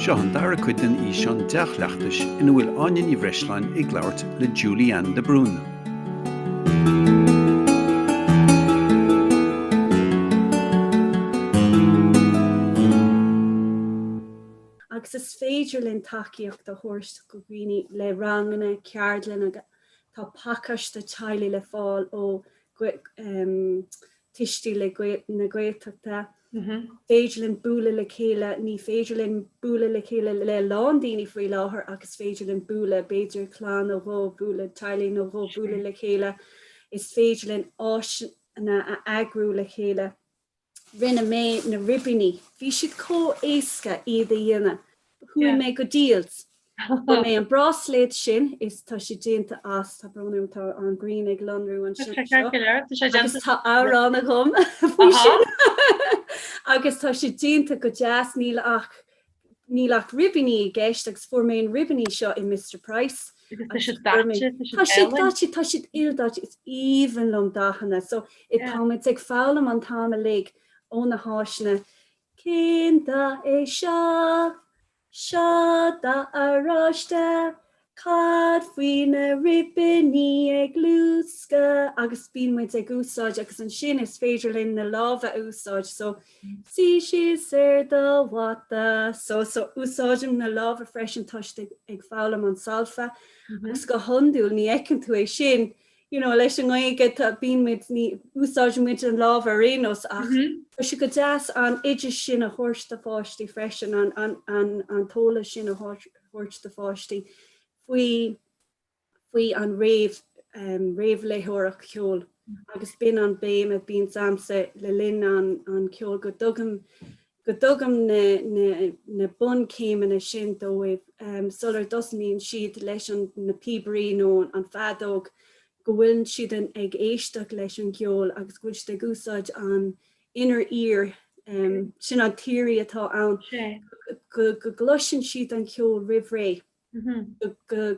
Seo an dara cuidan í sean deach leachtais ina bhfuil aine ní bhreislein ag labhairt le Julianne de Brún. Agus is féidir linn takeíocht a thuairt go gcuoine le rangana ceardlanna tá pacas de teile le fáil ó tistí le na Gaeltachta. Féidir linn búla le chéile, ní féidir linn búla le chéile le lán daoine faoi láthair agus féidir linn búla beidir chlán ó bhó búla teilín ó bhó búla le chéile. Is féidir linn áis na agrú le chéile. Rinne mé na ribbiní. Bhí siad có éasca iad a dhéanamh. Thuain mé go díals. Ba mé an brasléid sin is tá si déanta as tá brunúm tá an Green ag Lonrú an sin seo. Agus tá árán a gom agus tá si déanta go jazz nílach ribbiní gceist agus fuair mé an ribbiní seo i Mr. Price. Tá siad ildáit is even lom dachanna so it táid ag fálam an tána le ó na háisna Cínta é seo da aráiste cad faoi na ribbiní ag lúsca agus bíon muid ag úsáid agus an sin is féidir linn na lábha úsáid so sí sé do wata so úsáidim na lábha freisin tuiste ag fálam an salfa agus go honúil ní ecinn tú é sin leis an gáige tá bíon muid ní úsáidim muid an lábha rénos ach si go deas an idir sin a thuirsta fáistí freisin an tóla sin a thuirsta fáistí faoi an réamh léthóireach ceol agus bin an béim a bíon samsa le linn an ceol go dugam na bun céimeanna sin dóibh sular dosmíonn siad leis na pibrí nó an fadóg go bhfuil siad an ag éisteach leis an ceol agus gúil de gúsáid an inar ear sin an tíirí atá ann go gluisin siad an ceol rihré go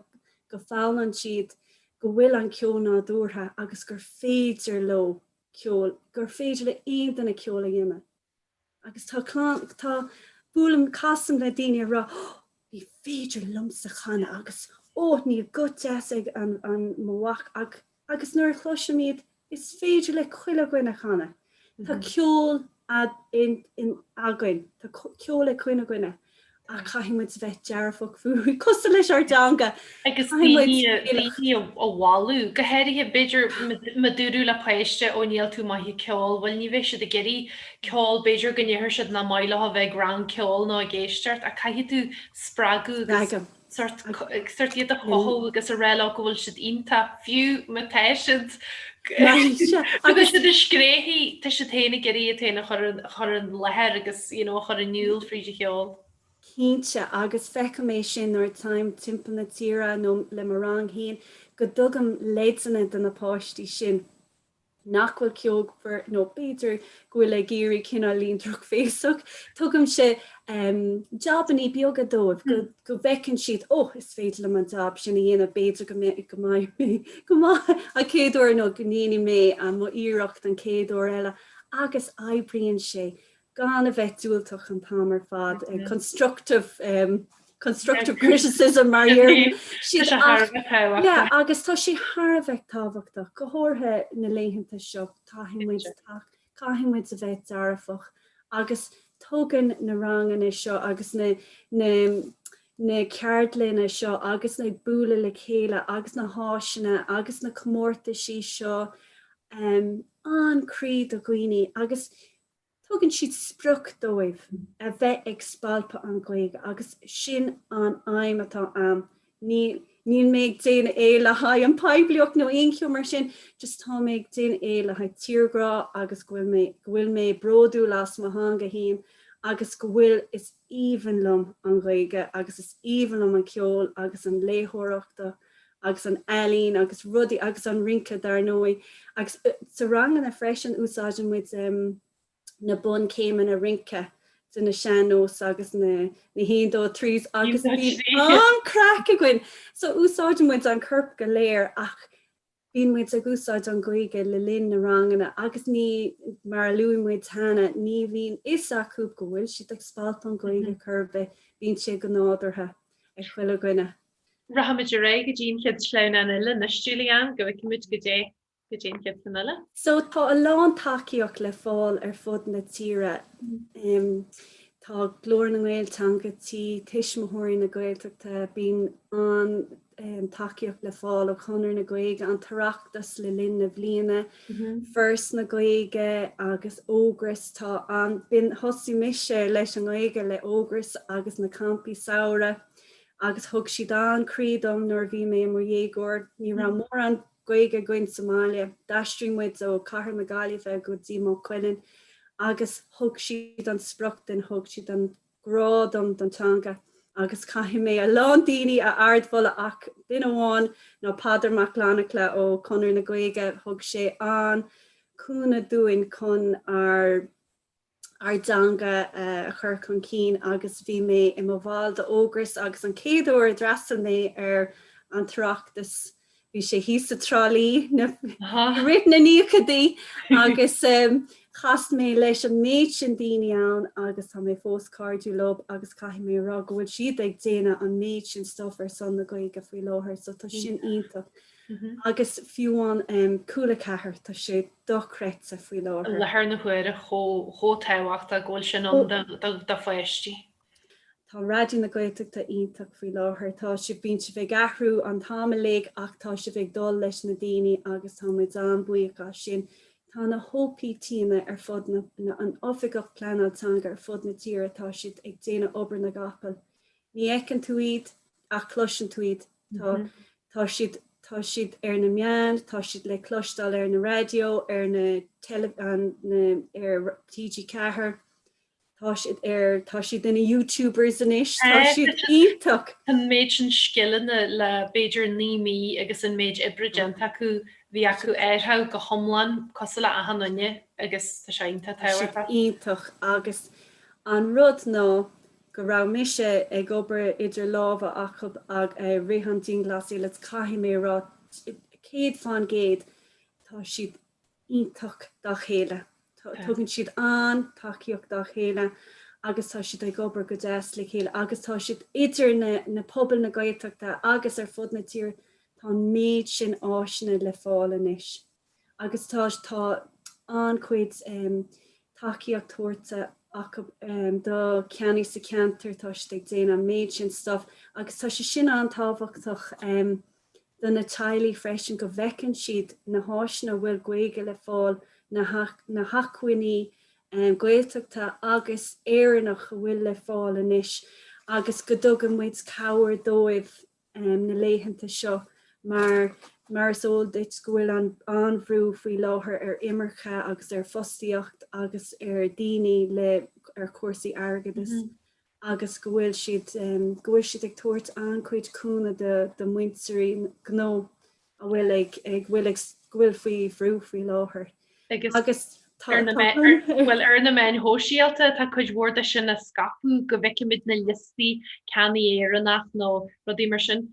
fálan siad go bhfuil an ceol ná dúrtha agus gur féidir lo ceol gur féidir le aon na ceol a dhéime agus tá búlam casam le daine ra bhí féidir lumsa chana agus ní go deasig an mhaach agus nuair chluisim iad is féidir le chuile goine chana. Tá ceol in againn, tá ceol le cuine goine a caiimiid bheith dearfach fuú costa leis ar danga. Agus bhí ó bháú go heirithe beidir madúrú le paiste ó níl tú maithí ceol bhfuil ní bheith siad a geirí ceol beidir gnéir siad na maiile a bheith gran ceol nó a géisteart a caiithí tú sppragu Sort iad a chothú agus a réile go bhfuil siad ionta fiú me teisiid agus de scréhí te sé téna geirí a téna chur an lethir agus chur an nniuúil fríide cheol. Cínte agus fecha mé sin ar time timp na tíra nó le mar rang híon go dugam léidsanna den na páistí sin. Nachhfuil ceog for nó beidir gohfuil le géirí cinna líon trach féasach. Tugam sé jobaní beaga dóibh go bhecinn siad is féidir le an job sin dhéana beidir go a céadúir nó gníine mé an mo íireacht an céadúir eile agus eibríonn sé gan a bheith dúilteach an tamar fad constructive criticism mar agus tá sé Harbheith táhachtach go háthe na léhananta seo caiimiid a bheith dearfach agus tógan na rangan seo agus na ceardlína seo agus na búla le chéile agus na háisina agus na comórta sí seo anríd a gcuoine agus tugann siad spruch dóibh a bheith ag spalpa an gcuig agus sin an aim atá am. Níl méid déana éile ha an pebliach nó incio mar sin just tá méid déana éile ha tíorgrá agus gohfuil mé broú las ma hanga hín agus go bhfuil is íhanlum an gcuige agus is íhanlum an ceol agus an léthóireachta agus an eilín agus rudí agus an rinca dar nói agus sa rangan a freisin úsáidin with na bun céimeann a rinca na seanós agus na hédó trís agus an crack a gin. So úsáidin muid an curp go léir ach bín muid a gúsáid an goige le linn na rangana agus ní mar luúin muid hena ní bhín is acu go bhfuil si ag spalt an goige curbe bín sé go nádartha ag chuile gine. Rahamid ré go dín kid slein an ile na Julian go kimid go dé kid san ile. So tá a lán takeíoch le fáil ar fud na tíre. Tá glór na ghiltanga tí tiismothirí na Gaeltachta bín an takeíoch le fáil ó chunir na Gaeilge an tarachtas le linn na bbliana, first na Gaeilge agus ógras tá an bin hosí mise leis an Gaeilge le ógras agus na campi saora agus thug siad an crídom nuair bhí mé mar dhégor ní ra mór an Gaeilge goin Somália, daistrímuid ó Cahar na Gaillimhe go dtí má cuileann agus thug siad an sprachtain thug siad an grádom dontanga agus caithfidh mé a lán daoine a ardmhola ach duine amháin nó Padar Maclánach le ó Conir na Gaeilge thug sé an cúna dúin chun ar danga a chur chun cín agus bhí mé i mo bháil de ógras agus an céadúir dreasan mé ar an tarachtas bhí sé híos a trálí na rit na níocadaí agus chas mé leis an méid sin daoine ann agus tá mé fós cardú lob agus caithfidh mé rá go bhfuil siad ag déine an méid sin stuff ar son na Gaeilge faoi láthair so tá sin ionntach. Agus fiúháin coolla cethir tá sé dochreta faoi láthair. Lethir na chuir cho táhacht a ggóil sin an da foiisttí. Tá raidir na Gaeltachta ionntach faoi láthair tá si bín si bheith gahrú an táimigh ach tá si bheith dul leis na daoine agus tá muid an buíocha sin. Tá na hópaí tíine ar fud an ofiigech pleanaltanga ar fud na tíre tá siad ag déine obair na gapal. Ní ecin tú iad ach cloisian tú iad. Tá siad ar na meán, tá siad le clostal ar na radio, ar na ar TG4, tá siad ina YouTubers inis, tá siad ionntach. An méid sin skillan le beidir nímí agus an méid ibrigent acu bhí acu airtha go thomlan cos le a hanine agus tá seinta táhairta. Ionntach agus an rud ná go rá mise ag obair idir lábha achab ag rihantín glasí le caithfidh mé rá céad fan géad tá siad ionntach dá chéile. Tugann siad an takeíoch dá chéile agus tá siad ag obair go deas le chéile agus tá siad idir na pobl na Gaeltachta agus ar fud na tír tá méid sin áisina le fáil inis. Agus tá an chuid takeíoch tuairte do ceannaí sa ceantar tá siad ag déanamh méid sin stuff agus tá sé sin an táhachtach do na teilí freisin go bhfeiceann siad na háisina bhfuil Gaeilge le fáil na hacuiní Gaeltachta agus éannach bhfuil le fáil inis agus go dtugann muid cabhair dóibh naléhananta seo mar sól dit gohfuil an anbhrú faoi láthair ar imircha agus ar fostaíocht agus ar daoine le ar cuasaí airgeadas agus gohfuil siad ag tuairt an chuid cúna de muinteoirí gó a bhfuil faoi bhrú faoi láthair. Agus well ar na men hóisialta tá chuid bhórda sin na scapú go bhheicimid na listí ceannaí éannach nó rudí mar sin.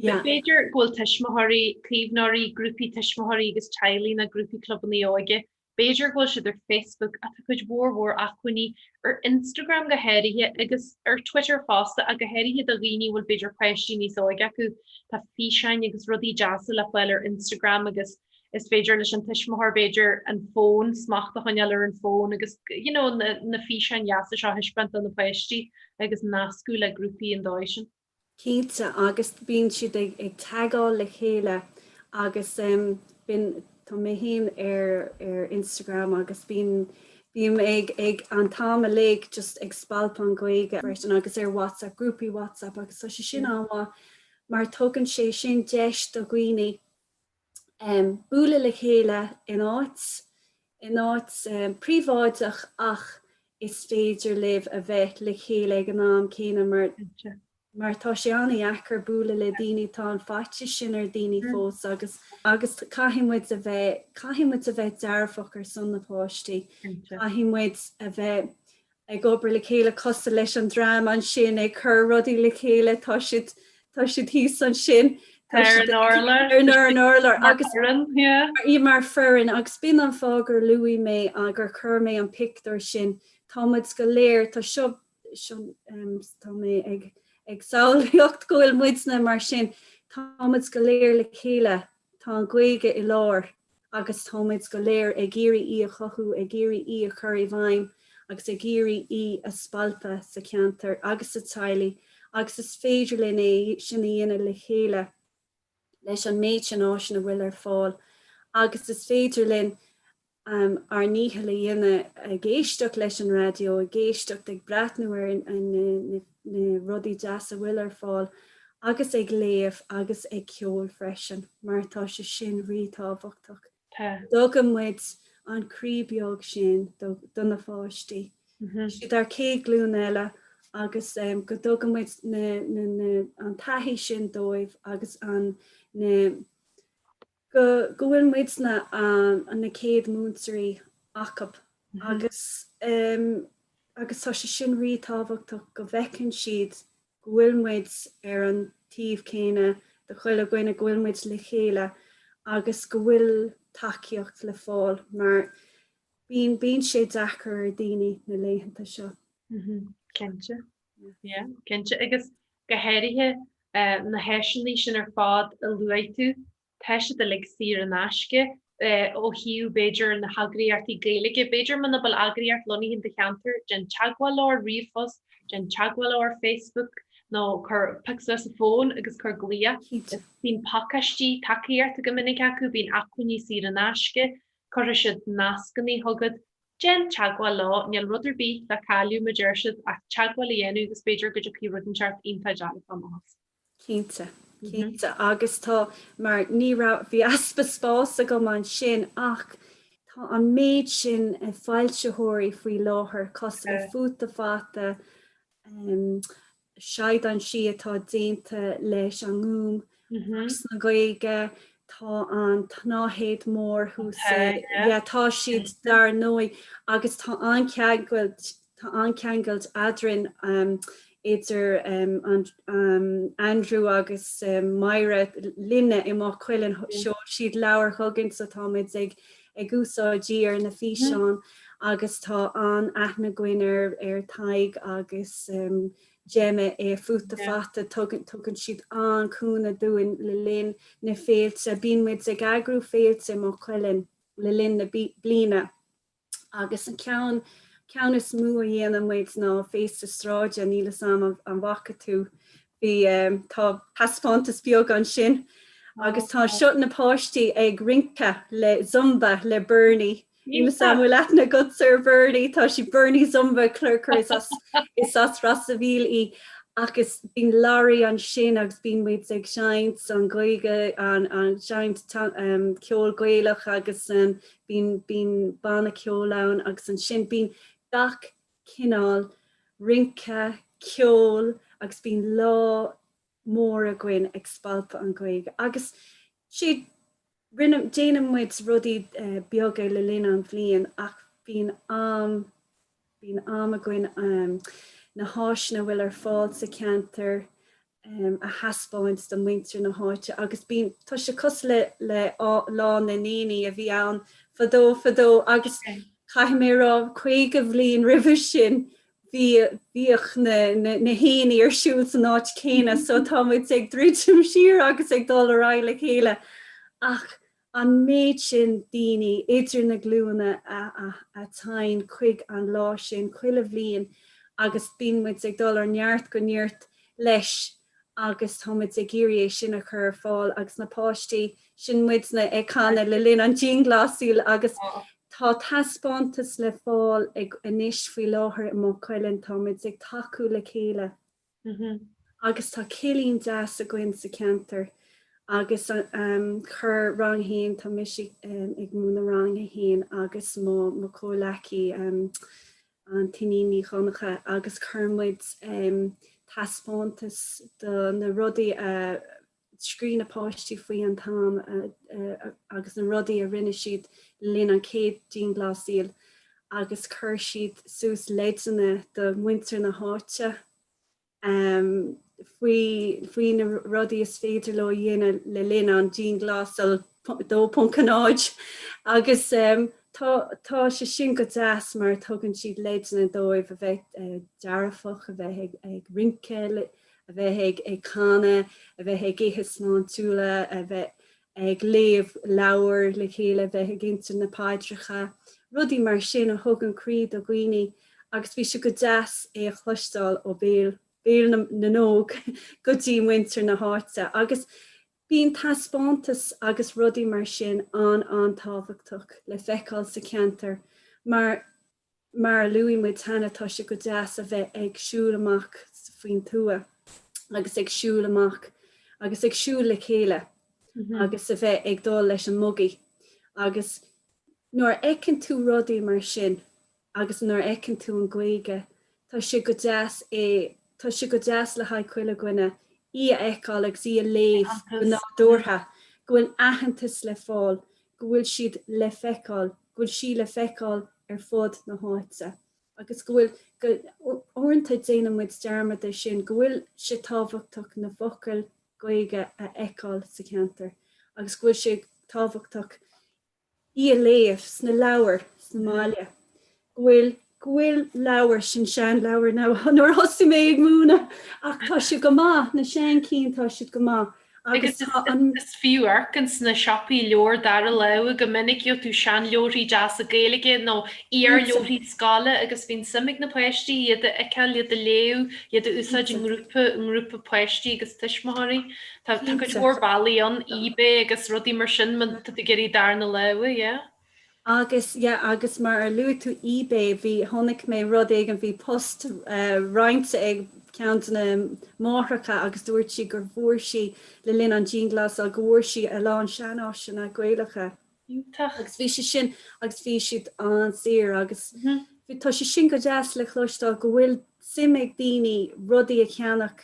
Beidir ghfuil tiismothirí críbhnaí grúpi tiismothirí agus teilí na grúpi clubbaní óige. Beidir ghfuil siad ar Facebook a tá chuid mhór acuiní ar Instagram go héirithe agus ar Twitter fásta a go héirithe a bhíní bhfuil beidir cuisí níos óige acu tá físein agus rudí deasa le bhfuil ar Instagram agus is féidir leis an tiismothair beidir an fón smachta chuineall ar an fón agus na físein jaasa seo hispent an na cuisí agus nascú le grúpi an dáisisin. Cínta agus bíonn siad ag tagáil le chéile agus bin tá mé hín ar Instagram agus bíon ag an táma le just ag spalpan Gaeilge agus ar WhatsApp, grúpi WhatsApp agus tá sé sin anhá mar tugann sé sin deis do gcuoine búla le chéile in áit príomháideach ach is féidir libh a bheith le chéile ag an nám céine mar tá sé anna echar búla le daoine tá an fáite sin ar daoine fós agus caithimid a bheith dearfach ar son na páistí. Caithimid a bheith ag obair le chéile costa leis an drám an sin ag chur rudaí le chéile tá siad híos an sin an orla agus í mar fearin agus bin an fágur luí mé agur chur mé an pictar sin táid go léir tá seo tá mé ag saoíocht gohfuil muidna mar sin táid go léir le chéile tá an gcuige I lár agus táid go léir ag géirí í a chothú ag géirí í a chur I bhaim agus ag géirí í a spalpa sa ceantar agus a tailí agus is féidir le é sin dhéana le chéile leis an méid sin áisina bhfuil ar fáil agus is féidir linn ar níthe le dhéine a géisteach leis an radio a géisteach ag breathnúir na rudaí deas a bhfuil ar fáil agus ag léamh agus ag ceol freisin mar tá se sin ritáhachtach. Dogam muid an críbeag sin donna fáistí. Si ar cé glún eile agus go dogam muid an taithí sin dóibh agus an go bhfuil muid na céad múnsaí acap agus tá se sin ritáhachtach go bhecinn siad go bhfuil muid ar an tíomh céine de chuile goine ghfuil muid le chéile agus go bhfuil takeíocht le fáil mar bíon sé dechar daoine na léhananta seo. Kense Kense agus go héirithe na heisinlí sin ar fád a luú teise de le sir an aske ó hiú Beiidir na hagriartí gaelige Beiidir man bal agriart loní hin de counter gen chagwal or rifos gen chagwal or Facebook no chur pix a fón agus chur glia bín pakatí takeíart go minnig acu bín acuní sir an aske chu si nascanní hogad gen chagwal lá neal ruder bí le callú majeirsid ach chagwal ennu agus Beiidir go pi rudenchart inta jal am. Cínta agus tá mar nírá bhí aspa spás a go man sin ach tá an méid sin a fáiltethirí faoi láthair cos le futa fata seid an si atá déanta leis an ngúm na gaige tá an tnáhéad mór húsa tá siad dar nói agus tá anceangailt adrin idir Andrew agus Myra linne I má chuilen seo siad leabhar thugann sa táid ag úsáidí ar na físeán agus tá an aithna gcuinear ar taig agus Gemma futa fata tugann siad an cúna dúin le linn na féilte bíon muid ag agrú féilte má chuilen le linn na blina agus an ceann is mú a dhéanam muid ná féiste stráide a níla sam an bhacha tú bhí tá paspátas beag an sin agus tá seo na páistí ag rinca le zumba le Bernie. Níla sam bhfuil leithna go sir Bernie tá si Bernie zumba clúchar is as ras a bhíl í agus bín láirí an sin agus bín muid ag seint an gaige an seint ceol gaelach agus bín banna ceolán agus an sin bín gach cinál rinca ceol agus bín lá mór a gcuin ag spalpa an gaige agus siad rinne déanam muid rudí beaga le linn an bhliain ach bín am a gcuin na háisna bhfuil ar fáil sa ceantar a haspáint don muintir na háite agus bín tá se cos le lá na néine a bhí an fadó agus caiim mé rá chuig a bhliain rih sin bhíoch na héanaí ar siúil san áit céine so táid ag drítim siar agus ag dul ará le chéile ach an méid sin daoine idir na glúna a tain chuig an lá sin chuile bhliain agus bíon muid ag dul ar neart go neart leis agus táid ag géirí sin a chur fáil agus na páistí sin muid na ag chana le linn an jean glasúil agus tá taspátas le fáil ag inis faoi láthair má chuilen táid ag taú le chéile agus tá cilín deas a gcuin sa ceantar agus chur ranghéin tá mis ag múna rang a héin agus má cólaí an tiníní chonacha agus chumid taspátas na rudaí scrín apáistí faoi an tám agus na rudaí a rinne siad linn an céad jean glasíal agus chur siad sús leidsanna do muintir na háite faoi na rudí is féidir le dhéine le lin an Jean Glasal dó puncanáid agus tá se sin go deas mar tugann siad leidna dóibh a bheith dearafach a bheith ag rince a bheith ag canna a bheith ag éthe sná túla a bheith ag léamh leabhar le chéile bheith ag gintar na páidrecha rudí mar sin a thugann críd a gcuoine agus bhí se go deas é a chluistáil ó béal na nóg gotí winter na háte agus bíon taspátas agus rudí mar sin an táhachtach le feicáil sa ceantar mar luí mu tanna tá se go deas a bheith ag siúlamach faoin tua agus ag siúlamach agus ag siú le chéile agus a bheith ag dá leis an mugaí agus nuair ecinn tú rudí mar sin agus nuair ecinn tú an gcuige tá se go deas Tá si go deas le haid chuile gine í eáil agus í a léh go nádútha gohfuil ahantas le fáil gohfuil siad le feicáil gohfuil si le feicáil ar fud na háite agus gohfuil orintanta déanam muid dearmad sin gohfuil si táhachtach na focail goige a eáil sa ceantar agus gohfuil si táhachtach í a léh sna leabhar sna máile Gwyl lawer sin sean lawer now nor hosti me ag múna ach tá si go má na sean cín tá si go má agus is fiú arcans na shoppi leor dar a le go minic jo tú sean leorí jazz a géige nó ar leorí scala agus bhín simig na poisttí iad a ceil iad a léú iad a úsáid an grúpa poisttí agus tuismáí Tá go mór bailí an eBay agus rudí mar sin man geí dar na le, yeah. agus mar ar luú tú eBay bhí tháinig mé rud ag an bhí post roiinte ag ceant na máthracha agus dúirt si gur bhór si le linn an Jean Glas a gúir si a lán seaná sin a gcuilecha. Agus bhí si sin agus bhí siad an sir agus tá si sin go deas le chluistá go bhfuil sim ag daoine rudaí a cheannach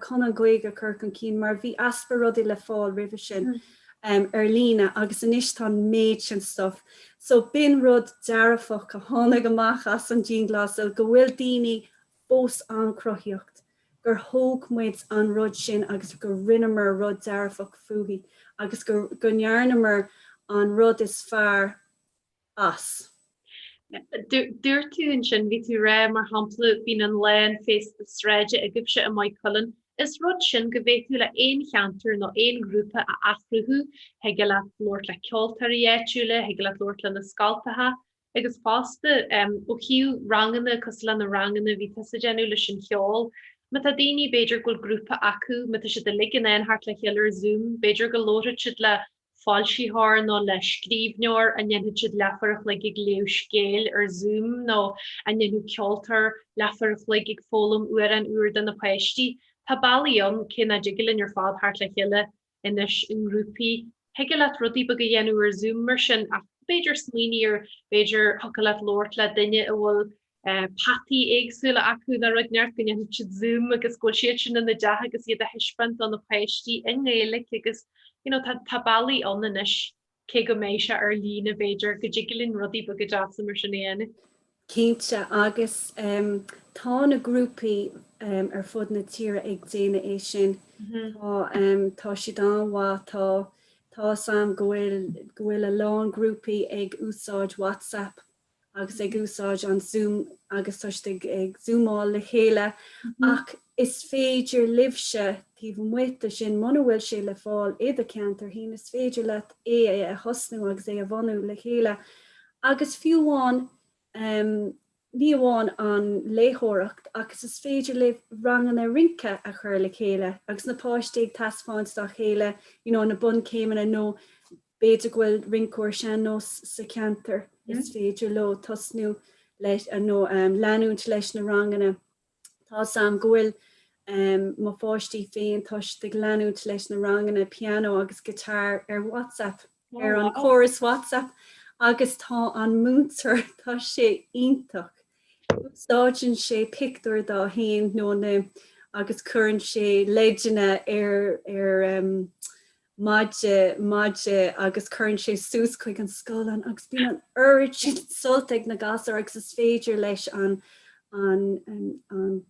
chun an gcuige chuc an cín mar bhí aspa rudaí le fáil rih sin. Lína agus inis tá méid sin stuff. So bin rud dearafach a tháinig amach as an Jean Glasal go bhfuil daoine bós an crothíocht gur thóg muid an rud sin agus gur rinnemer rud dearafach fuhí agus gur nearnamer an rud is fearr as. Dúir tú an sin ví tú ra mar hapla bín an lein fés de sreide a gibse a mai cullen. Is rud sin go bhéú le éon cheantar nó éon grúpa a achruthú heige le Lord le ceoltaríéisiúile heige le Lord le na scaltatha agus fásta ó hiú ranganna cos le na ranganna ví sa genú le sin cheol. Ma a daoine beidir goil grúpa acu me si de ligan an hart le chéar Zoom, beidir go lóra siid le fáilsíthir nó le scríbneir a nnéanú siad lefarach le ag léú scéil ar Zoom nó a nnéanú ceoltar lefarach le ag fólam uair an uair den na poisttí. Tá bailíon cinna jigilin ar fád hart le chéile inis in grúpi. Heige le rudí bag a dhéanú ar Zoom mar sin a beidir smíní ar beidir hoca le Lord le duine a bhfuil patí éagsúla acu na rud neart go dhéanú siad Zoom agus go siad sin in na deach agus iad a hispant an na poisttí in Gaelic agus tá bailíon inis cé go mééis se ar lína beidir go jigilin rudí bag a deasa mar sin éana. Cínte agus tá na grúpaí ar fud na tíre ag déine é sin tá si dáhá tá sam gohfuil a lán grúpaí ag úsáid WhatsApp agus ag úsáid an Zoom agus tá ag Zoomáil le chéile ach is féidir libse tí muite sin mana bhfuil sé le fáil iad a ceantar hí is féidir le é a hosnú agus é a bhanú le chéile agus fiúháin ní bháin an léthireacht agus is féidir le rangan a rince a chur le chéile agus na páistéigh taspáins dá chéile na bun céimena nó béidir gohfuil rincóir sean nó sa ceantar is féidir lo tosnú leis nó leanúint leis na rangana tá sam gohfuil má fáistí féin tuis de leanúint leis na rangana piano agus gitar ar WhatsApp ar an chorus WhatsApp agus tá an múntar tá sé ionintach. Stáin sé picúir dá haon nó agus chuann sé leidena ar maide agus chuann sé sús chuig an scólan agus bí an urid si solteag na gasar agus is féidir leis an an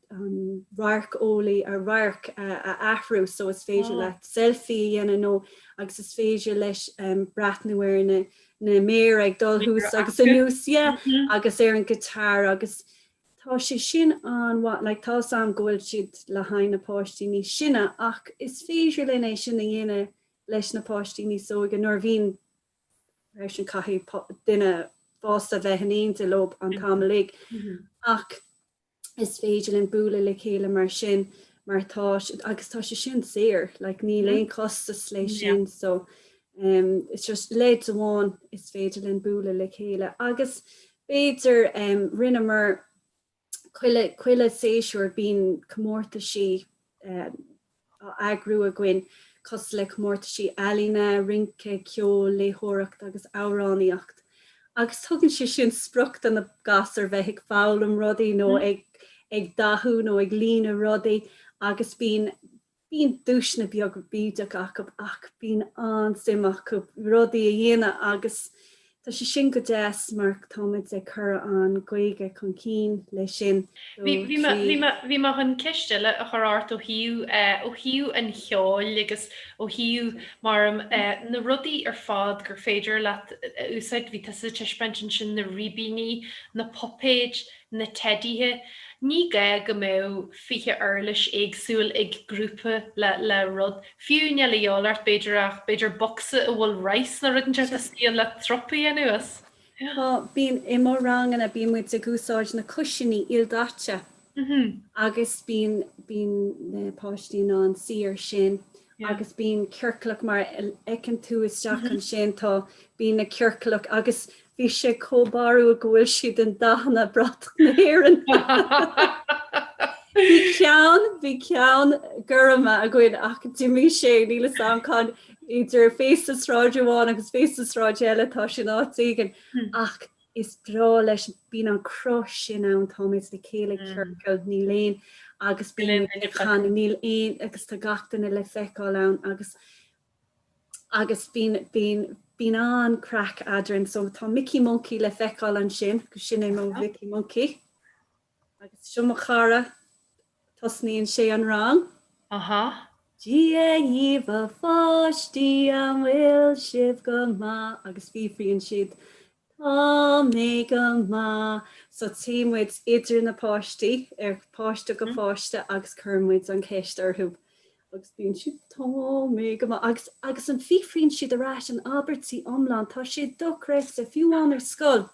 rarc ólaí ar rarc a ahrú, so is féidir le selfie dhéana nó agus is féidir leis brathnúir na méir ag dul hús agus a nús agus ar an gitar agus tá sé sin an tá sam ghfuil siad le hain napáistí ní sinne ach is féidir lena sinna dhéine leis napáistí ní so gan nóir bhín sin caihí duine fásta bheithanín de lob an tamlaigh ach is féidir an búla le chéile mar sin mar agus tá sé sin séir ní léon costas lei sin so it's just leid amháin is féidir an búla le chéile agus féidir rinne mar chuile séisiúr bín commórta si agrú a gcuin cos le commórta si eilína rince ceol léthireacht agus áráníocht agus tugann sé sin sprucht an na gasar bheith ag fálam rudaí nó ag dathú nó ag lína rudaí agus bín dúisna beag bídeach ach bín an simach rudaí a dhéine agus tá sé sin go deas mar táid ag chur an gaige chun cín lei sin. Bhí mar an ceistile a churáart ó hiú an cheáil agus ó hiú mar na rudaí ar fád gur féidir le úsáid bhí sa teispentin sin na ribíní na popéid na teddíthe. Ní ga go mé fiche airlis agsúil ag grúpa le rud. Fiúne le jóart beidir boxe a bhfuil reis na rutan a stíon le tropaí a nuas. Bín imó rangan a bín muid a gúsáid na cusisiní ildáte agus bín na páistí an siar sin agus bín ceirclach mar ecin tú isteach an sin tá bín na ceirclach agus bhí sé cóbarú a gohfuil siad an dahanana brat na héan. Bhí ceann gurama a gcuid ach dimí sé níle samcán idir féasráideháin agus féasráid eile tá sin átígan ach is brá leis bín an cros sin an táid le céile ceircail ní léon agus bín níl éon agus tá gatainna le feicáil ann agus bín an crack adrin so tá Mickey Monkey le feicáil an sin go sin é mó Mickey Monkey agus siomma chara tosníonn sé an rang. Díomh a fáistí an bhfuil sibh go má agus bhíon siad tá mé go má so tímuid idir na páistí ar páiste go fáiste agus chummuid an ceist arthú. agus bíon si tá mé go agus an fihríonn siad aráis an Albertí omláin tá sé doreis a fiúháin ar scoil.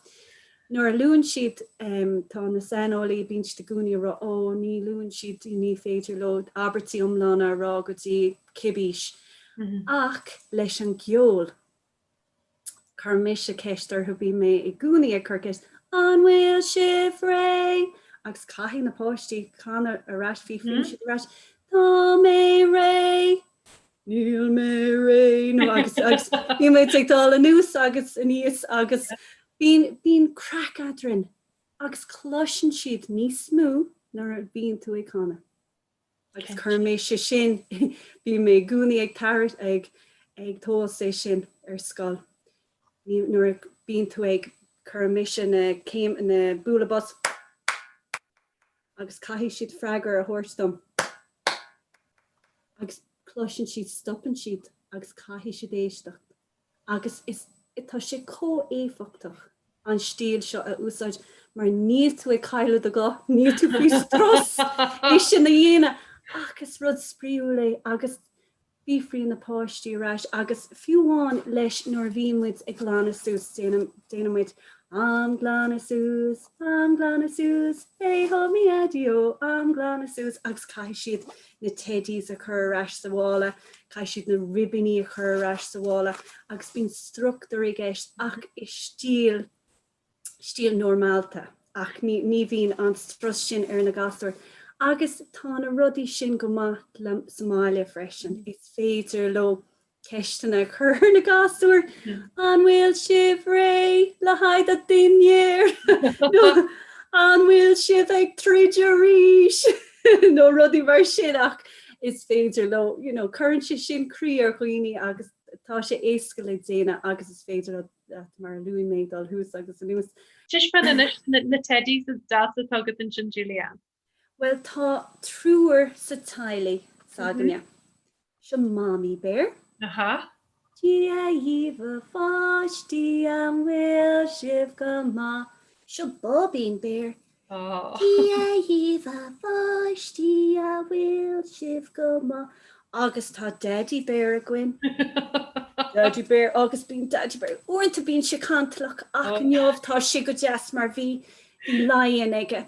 Nuair luúin siad tá na sanolaí bín de gúní ra ní luúin siad ní féidir lo Albertí omláin a rá go dtí cibís. Ach leis an geol chur mis a ceistar thu bí mé i gúní a chucas an bhfuil sibh ré agus caihí na páistí chana aráis fihríonn siad aráis Tá mé ré Níl mé ré no agus ní mé teagtáil a nús agus níos agus bín crack adrin agus cloisian siad níos smú nar bíon tú ag chana. Agus chur mé sé sin bí mé gúnaí ag tairt ag tóil sé sin ar scoil. Nuair bíon tú ag chur mé sin céim na búlabos agus caihí siad freigar a thuirstom. agus cloisian siad stoppan siad agus caihí siad éisteach. Agus tá sé có éfachtach an stíl seo a úsáid mar níl tú ag caiile a go, níl tú bhí stras é sin na dhéine agus rud spríúla agus bífrion na páistí aráis agus fiúháin leis nóir bhímuid ag glanasús déanamuid am glanasús, é ho mi adio, am glanasús agus cai siad na teddís a chur aráis sa bhála, cai siad na ribiní a chur aráis sa bhála agus bín struchtúir i gceist ach is stíl normálta ach ní bhín an stras sin ar na gasúir. Agus tá na rudí sin go maith le Somália freisin. Is féidir lo ceistena chur na gasúir an bhfuil sibh ré le haid a duinéir an bhfuil siad ag tríidir ríis nó rudí mar sin ach is féidir lo chuann si sin crí ar chuoine agus tá sé éascail le déine agus is féidir mar luí méiddal hús agus an nús. Tis fan na teddy is da tugad an sin Julian. Well tá trúer sa taile saganne. Se Mommy Bear. Aha. Dia híh fátí an bhfuil sibh go má. Se Bobbing Bear. Dia híh fátí a bhfuil sibh go má. Agus tá Daddy Bear a gin. Daddy Bear agus bín Daddy Bear. Uanta bín se cantalach ach neomh tá si go deas mar bhí laon aige.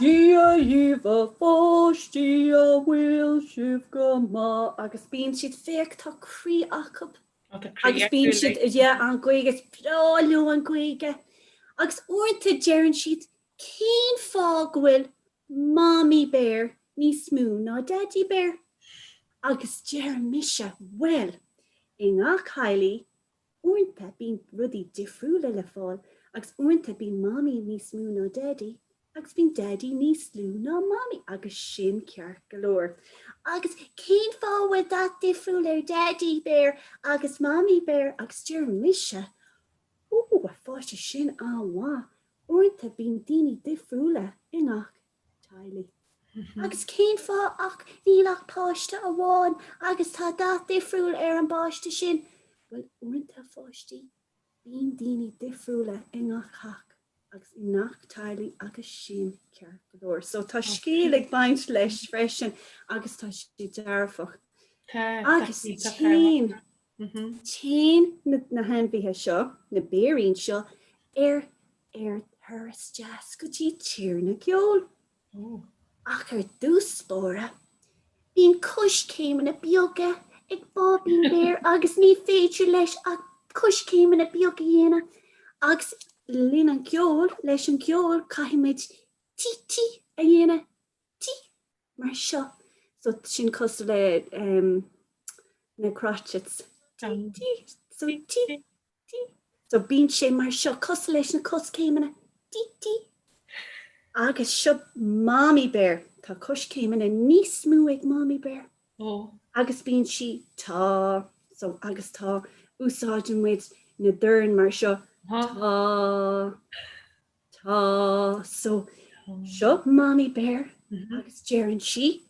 Dia híh fátí a bhfuil sibh go má. Agus bín siad féic tá crí acab. Agus bín siad an gcuige ráú an gcuige. Agus uanta dearan siad cén fá bhfuil Mommy Bear níos smú ná Daddy Bear. Agus dearan mise well I ngach hailí uanta bín rudí difriúla le fáil agus uanta bín Mommy níos smú ná Daddy. Agus bín Daddy níos lú ná Mommy agus sin ceart galore. Agus cén fá bhfuil dat difriúla ar Daddy Bear agus Mommy Bear agus dearan mise. A fáiste sin áhá uanta bín daoine difriúla I ngach tailí. Agus cén fá ach nílach páiste a bháin agus tá dat difriúil ar an báiste sin. Well uanta fáistí bín daoine difriúla I ngach hach agus I nach tailí agus sin ceart galore. So tá scéal ag baint leis freisin agus tá si dearfach. Agus cén na hanbithe seo na béirín seo ar thuras jazz go dtí tír na ceol. Ach ar dús spóra. Bín cúis céim na bioga ag Bobbing Bear agus ní féidir leis ach cúis céim na bioga dhéana. Agus lín an ceol leis an ceol caiimiid tí a dhéana tí mar seo. So sin cos le na crotchets. So tí. So bín sé mar seo cos leis na cos céimena tí. Agus seo Mommy Bear tá cos céimena níos smú ag Mommy Bear. Agus bín si tá so agus tá úsáidin muid na dúrn mar seo tá so seo Mommy Bear agus dearan si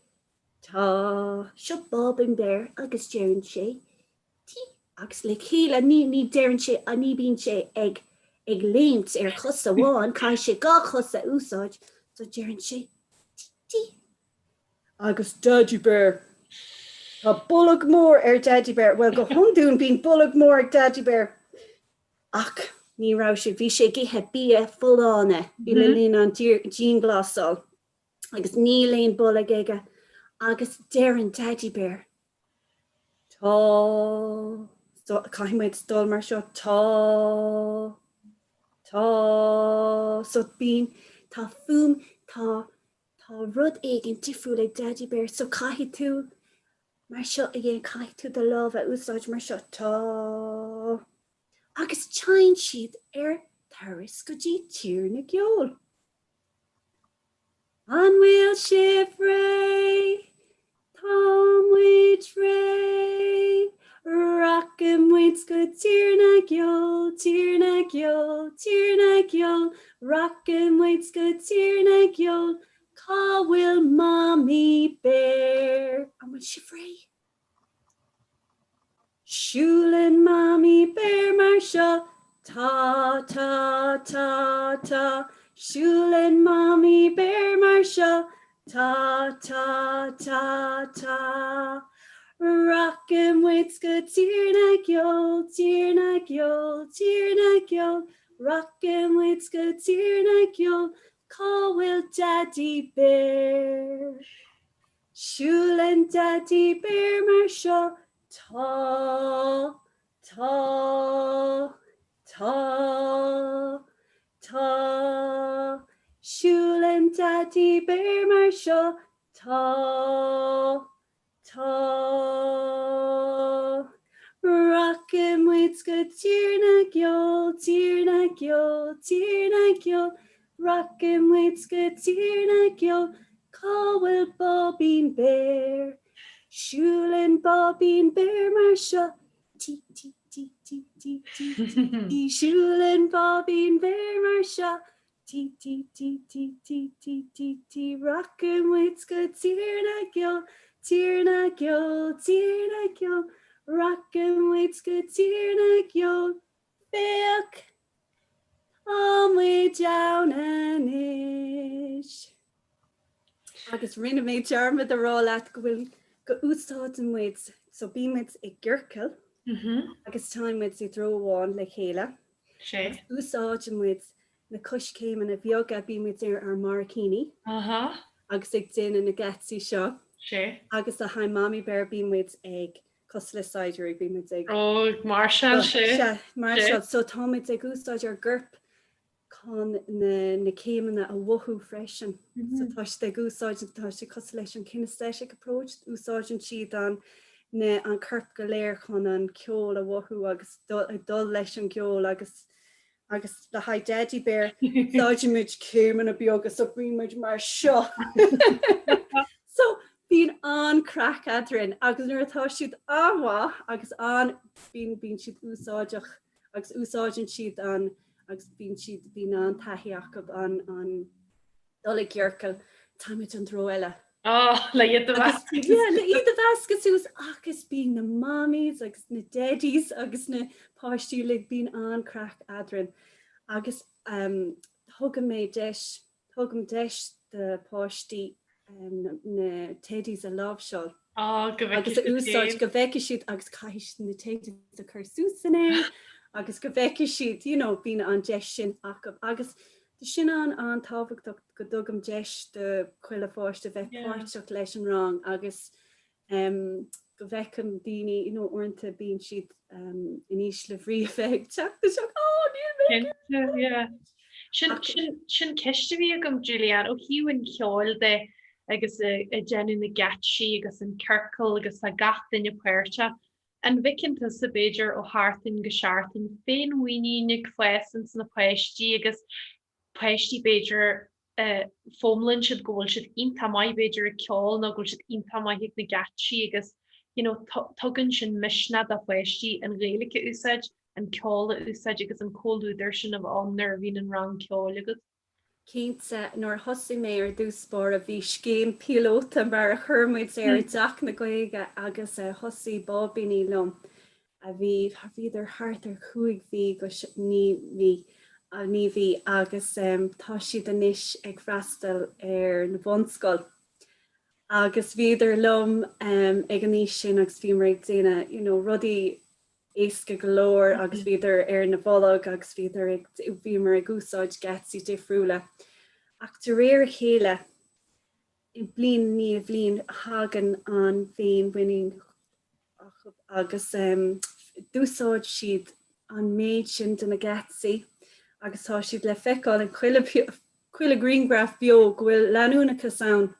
tá seo Bobbing Bear agus dearan sé tí agus le chéile ní dearan sé a ní bín sé ag léimt ar chus amháin cai sé gá chus a úsáid so dearan sé tí. Agus Daddy Bear. Tá bullag mór ar Daddy Bear. Well go honún bín bullag mór ag Daddy Bear. Ach ní rá sé bhí sé githe bí fullánna bí le líon an jean glasál. Agus ní léon bullag aige. Agus dearan Daddy Bear. Tá. So caiimiid dul mar seo tá. So bín tá fum tá rud éigen difriúil ag Daddy Bear so caithí tú mar seo a dhéon caiith tú de lámh a úsáid mar seo tá. Agus teann siad ar thuras go dtí tír na ceol. An bhfuil sibh ré, tá muid ré, rockin' muid go tír na ceol, tír na ceol, tír na ceol, rockin' muid go tír na ceol, cá bhfuil Mommy Bear. An bhfuil sibh ré. Siúlin Mommy Bear mar seo tá. Siúlin Mommy Bear mar seo tá. Rockin' muid go tír na ceol, tír na ceol, tír na ceol, rockin' muid go tír na ceol, cá bhfuil Daddy Bear. Siúlin Daddy Bear mar seo tá. Siúlin Daddy Bear mar seo tá. Rockin' muid go tír na ceol, tír na ceol, tír na ceol, rockin' muid go tír na ceol, cá bhfuil Bobbing Bear. Siúlan Bobbín bear mar seo, tí tí tí tí tí tí tí siúlan Bobbín bear mar seo, tí tí tí tí tí tí tí tí rockin' with go tír na gyo, rockin' with go tír na gyo, Beach we down anish. Agus rinne méid dearmad ará leat go bhfuil go úsáid an muid, so bíimiid ag ggheirceil agus táimid I dróháin le chéile. sé Úsáid an muid na coscéim a bheoga bíimiid ar marcíní agus ag déine na Gatsí seo. sé Agus a haim mami bear bíimiid ag cos le cider ag bíimiid ag. ó Marshall sé Marshall, so táimid ag úsáid ar ggurp chun na céimena a bhuthú freisin. So tá sé úsáid tá sé cos leis an kinesthetic approach, úsáid an siad an curp go léir chun an ceol a bhuthú agus dul leis an ceol agus le haid daddy bear dáidirmuid céimen a beagus a brímuid mar seo. So bín an crack adrin agus nuair atá siad anhá agus an bín siad úsáideach agus úsáidin siad an agus bín an taíach an dola ggheorcail táimid an dro eile. le iad do bheas. Le iad a bheascas ús agus bín na mammies agus na daddies agus na páistí le bín an crack adrin. Agus thugam deis de páistí na teddies a lábseáil. Agus úsáid go bheice siad agus caiis na teddies a chursúsanné agus go bheice siad, bína an deis sin agus de sin an táhachtach go dugam deis de chuile fáiste bheith páirteach leis an rang agus go bhheicem daoine orintanta bín siad iníos le bhríomh teachta sin ceiste bhí agam Julian ó hiúin ceáil de agus a genú na gatí agus an circle agus a gatain na puirte. An bhicinnta sa Beiidir ó hátain go seaartain féin mhaoine nig fuan na páistí agus páistí Beiidir fómlann siad ggóil siad ionta mai Beiidir a ceáil na ggóil siad ionta mai hiag na gatí agus tugann sin misna a páistí an réalacha úsáid an ceáil a úsáid agus an cóúidir sin an nervhín an rang ceáil agus. Cénta nóir thosaí mé ar dúspóir a bhí scéim pilóta mar a churmuid ar deach na Gaeilge agus thosaí Bobbíní lom a bhí idir thart ar chuig bhí go ní bhí agus tá siad aníis ag freastal ar na bhunscoil. Agus bhí idir lom ag an níos sin agus bhí mar ag déine rudaí éasca golóir agus bhíidir ar na bholog agus bhí mar ag úsáid Gatsí difriúla. Ach de réir chéile I blian ní a bhblin hagan an bhíon winning agus dúsáid siad an méid sin den na Gatsí agus tá siad le feicáil an chuile Greengraf bio gohfuil leanúnacha sound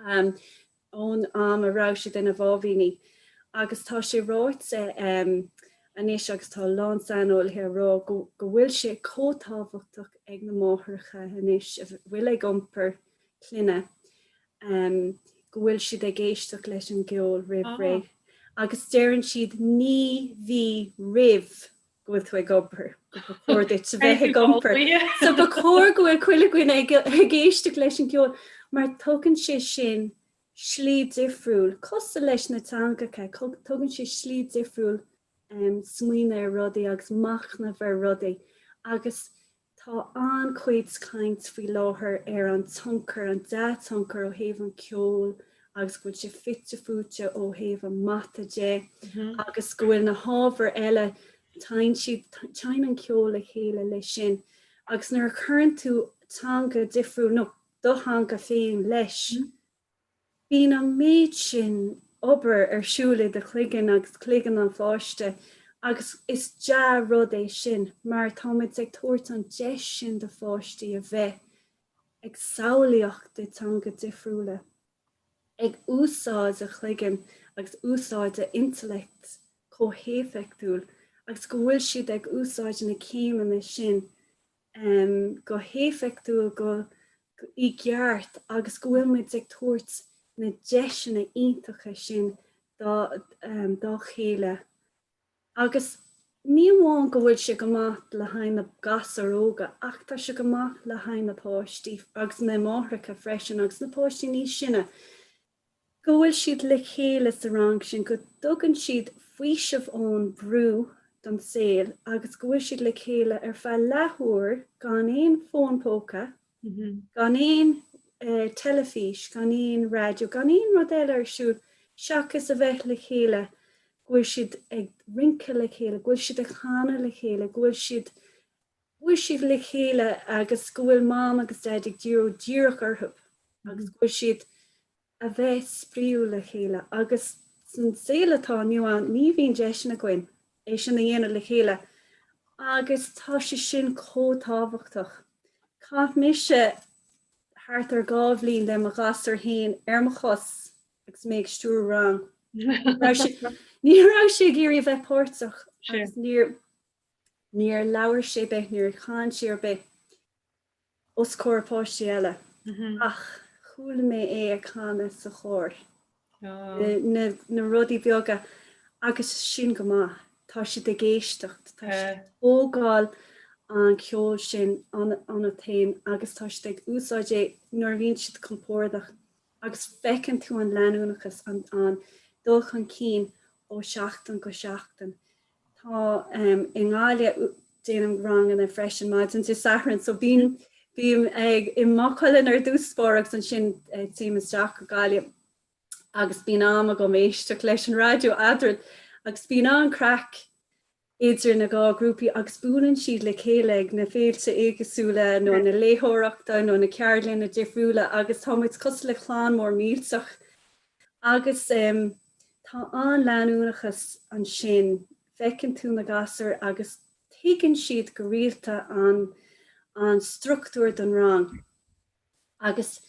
ón am a rá siad in a bhábhíní. Agus tá sé ráite aníis agus tá lán sanol he rá go bhfuil sé cótáhachtach ag na mátharcha aníis a bhfuil ag gomper cluine go bhfuil siad ag géisteach leis an gceol rih ré. Agus déireann siad ní bhí rih go bhfuil tú ag gomper go chóir dit sa bheith ag gomper. So go chóir go bhfuil chuile goin ag géisteach leis an gceol mar tugann sé sin slí difriúil, costa leis na tangacha, tugann sé slí difriúil smuoine rudaí agus machna bhar rudaí. Agus tá an chuid caint faoi láthair ar an tionchar an dátonchar ó thaobh an ceol, agus go bhfuil sé fitte fúte ó thaobh an mataide, agus go bhfuil na hábhar eile tein an ceol a chéile lei sin. Agus nuair chuann tú tanga difriúil do hanga féin leis. Bhín an méid sin obair arsúla de chligean agus chligean an fáiste agus is de rud é sin mar táid ag tuairt an deis sin de fáistí a bheith ag saolaíocht de tanga difriúla. Ag úsáid a chligean agus úsáid a intellect cóhéfeictúil agus go bhfuil siad ag úsáid na céimena sin go héfeictúil go I gceart agus go bhfuil muid ag tuairt na deisina iontacha sin dá chéile. Agus ní bháin go bhfuil si go maith le hain na gas aróga, ach tá si go maith le hain na páistí agus na máthracha freisin agus na páistí níos sinne. Go bhfuil siad le chéile sa rang sin go dtugann siad faoisimh ón brú don saoil agus go bhfuil siad le chéile ar feadh lethúir gan éon fónpóca, gan éon telefís, gan éon radio, gan éon rud eile ar siúd seachas a bheith le chéile, gwyl siad ag rinca le chéile, gwyl siad ag chana le chéile, gwyl siad le chéile agus gwyl mam agus dad ag díreach arthub, agus gwyl siad a bheith spríú le chéile, agus san saoiletá nuan ní bhíon deisina goin, é sin na dhéanamh le chéile, agus tá sé sin cótábhachtach. Cá mise hart ar gábhlín le mo gasar hain ar mo chos agus méid stúr rang. Ní ra sé géirí bheith pórtach níor leabhar sé beh níor cháin siar beh os cóirpáistí eile. Ach chuúla mé é a chana sa chóir. Na rudí beaga agus sin go maith, tá si de géistecht, tá si ógáil an ceol sin an a tain agus tá si ag úsáidé nuair bhíonn siad compórdach agus fecinn tú an leanúnachas an dulchan cín ó seachtain go seachtain. Tá i ngáile déanam rang in a freisin maid an tú saharann, so bhím ag i machalinn ar dúspóraach san sin tíimeteach go gáile agus bhín am a go méisteach leis an radio adrad agus bhín an crack idir na gá grúpi agus búlann siad le chéile na féilte éigesúla nó na léthóireachta nó na ceartlinn na difriúla agus táid cos le chláán mór mílteach. Agus tá an leanúnachas an sin fecinn tú na gasar agus tagann siad go rialta an struchtúr don rang. Agus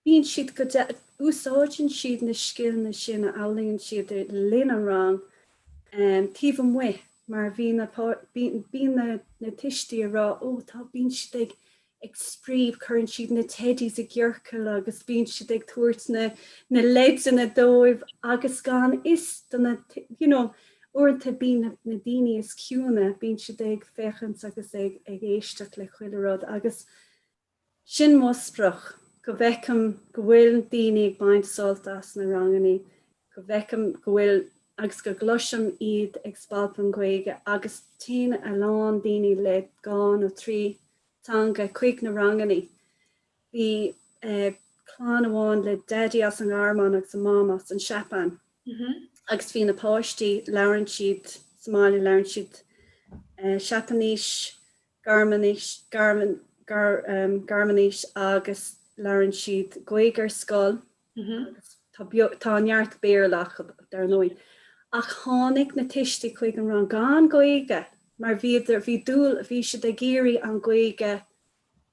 bíonn siad go úsáidinn siad na sciil na sin a álaíonn siad lin an rang tíomh mu. Mar bhí na tistí rá tá bíonn siad ag spríomh chuann siad na teddies a ggheorcail agus bíonn siad ag tuairt na leids in na dóibh agus gan is uanta bí na daoine is ciúna bíonn siad ag fechant agus ag éisteach le chuilerád agus sin mosprach go bhfeicim go bhfuil daoine ag baint soltas na ranganí, go bhfeicim go bhfuil agus go gloisiam iad ag spalpan gaige agus tí a lán daoine le gán ó trí tanga chuig na ranganí. Bhí chláán amháin le daddy as an armán agus an mám as an seapán. Agus bhí na páistí leabharann siad, Somália leabharann siad Seapanís, Garmanís agus leabharann siad Gaeilgear Scoil. Tá neart béarlach dar nóid. Ach tháinig na tistí chuig an rang gan Gaeilge, mar bhí siad a géirí an Gaeilge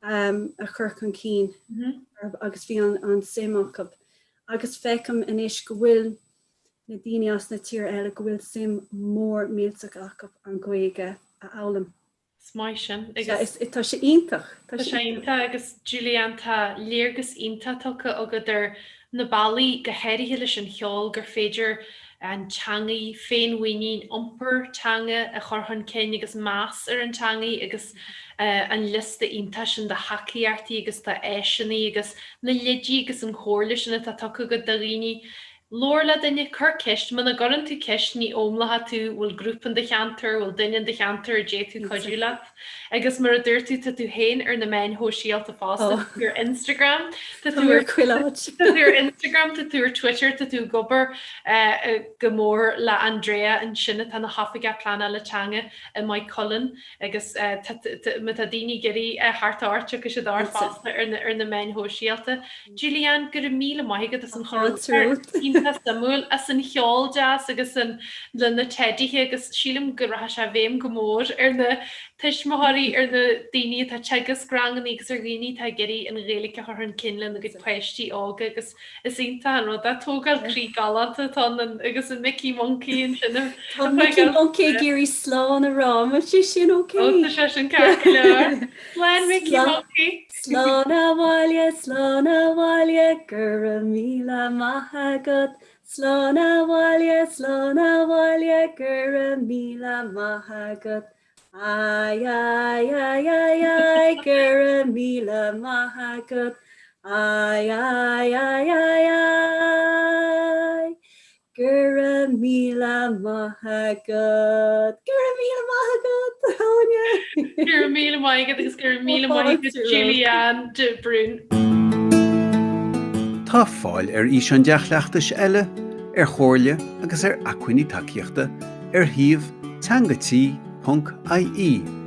a churcan cín agus bhí an simachab. Agus feicim inis go bhfuil na daoine as na tír eile go bhfuil sim mór mílteach acu an Gaeilge a álam. Smáis sin. Tá sé iontach. Tá sé ionta agus Julian tá léargus ionta tucha agad ar na bailí go heirithe leis an cheol gur féidir an teangaí féinmhaoinín iompar teanga a chorthan céin agus más ar an teangaí agus an lista ionta sin de hacaíartaí agus tá éisinaí agus na lidí agus an chóirla sinna tá tucha go daghine. Lorla dunne chur ceist, man a goran tú ceist ní ómlatha tú bhfuil grúpan de cheantar, bhfuil duine de cheantar dé tú codúla. Agus mar a dúir tú tá tú hain ar na main hóisialta fásta túr Instagram, tá túr chuileáid. túr Instagram, tá túr Twitter, tá tú gobar go mór le Andrea an sinna tá na hafaige plana le teanga i mai Colin agus me tá daoine geirí hartáirte agus sé dar fásta ar na main hóisialta. Julian gur míle maigad as an chá Samuel as an cheol jazz agus an na teddihe agus sílim go ratha se bhéim go mór ar na tuismothirí ar na daoine tá tegus gran agus ar rií tá geirí an réalacha chu an cinlan agus peisttí ága agus is ionta an tá tógáil chrí galanta tá agus an Mickey Monkey an sinna. Tá Mickey Monkey géirí slán a rá, mar si sin ócé. Tá sé sin ce leir. Lein Mickey Monkey. Slán a bhaile gur a míle maithagad, slánna bhaile gur míle maithagad. Ai, ai, ai, ai, ai, gur míle maithagad. Ai, ai, ai, ai, ai, gur míle maithagad. Gur míle maithagad, Táine. Gur mí maigad agus gur mí maigad Julian de Brún. Tá fáil ís an deach leachtais eile, chóirle agus acuinní takeíochta, híomh tangatí.ie.